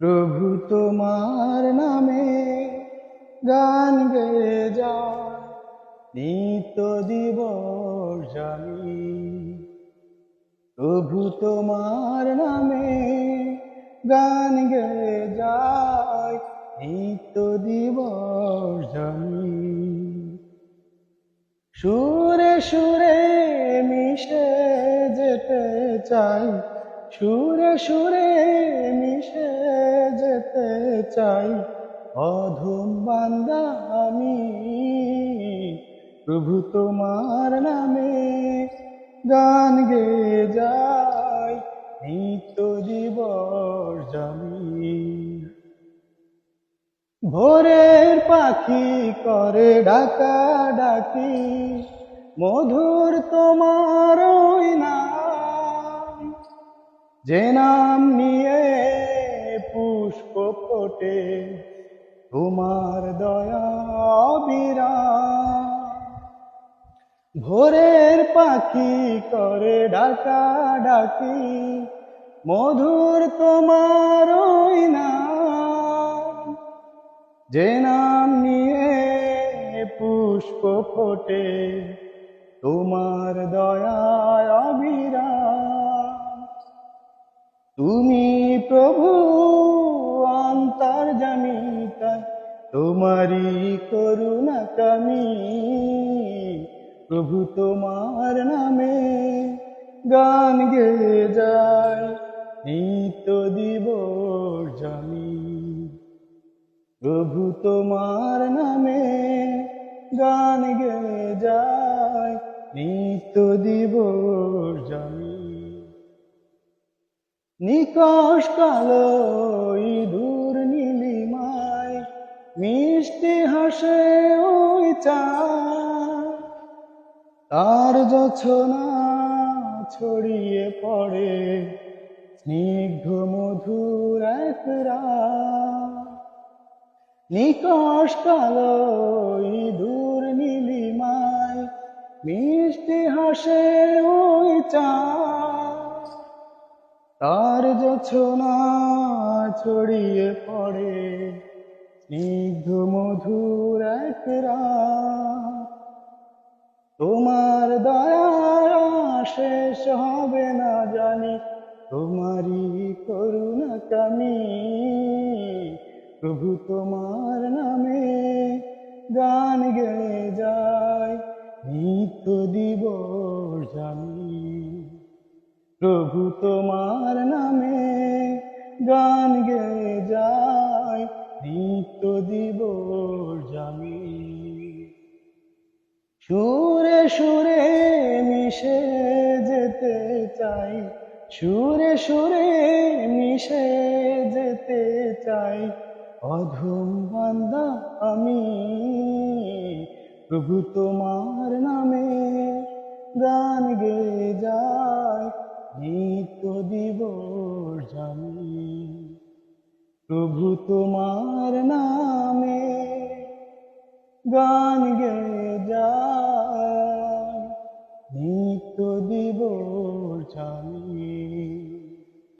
প্রভু তোমার নামে গান গেয়ে যায় নিত্য দিবস আমি। প্রভু তোমার নামে গান গেয়ে যায় নিত্য দিবস আমি। সুরে সুরে মিশে যেতে চাই, সুরে সুরে মিশে যেতে চাই, অধম বান্দা আমি। প্রভু তোমার নামে গান গেয়ে যাই নিত্য দিবস আমি। ভোরের পাখি করে ডাকা ডাকি, মধুর তোমার ওই নাম, যে নাম নিয়ে পুষ্প ফোটে তোমার দয়া অবিরাম। ভোরের পাখি করে ডাকা ডাকি, মধুর তোমার ওই নাম, যে নাম নিয়ে পুষ্প ফোটে তোমার দয়ায় অবিরাম। তুমি প্রভু অন্তর্যামী, তাই তোমারই করুণা কামি। প্রভু তোমার নামে গান গেয়ে যায় নিত্য দিবস আমি। প্রভু তোমার নামে গান গেয়ে যায় নিত্য দিবস আমি। নিকষ কালো ইঁদুর নীলিমায় মিষ্টি হাসে ওই চাঁদ, তার জোছনা ছড়িয়ে পড়ে স্নিগ্ধ মধুর এক রাত। নিকষ কালো ইঁদুর নীলিমায় মিষ্টি হাসে ওই চাঁদ, তার জোছনা ছড়িয়ে পড়ে স্নিগ্ধ মধুর এক রাত। তোমার দয়া শেষ হবে না জানি, তোমারই করুণা কামি। প্রভু তোমার নামে গান গেয়ে যায় নিত্য দিবস আমি। প্রভু তোমার নামে গান গেয়ে যায় নিত্য দিবস আমি। সুরে সুরে মিশে যেতে চাই, সুরে সুরে মিশে যেতে চাই, অধম বান্দা আমি। প্রভু তোমার নামে গান গেয়ে যায় নিত্য দিবস আমি। প্রভু তোমার নামে গান গেয়ে যায় নিত্য দিবস আমি।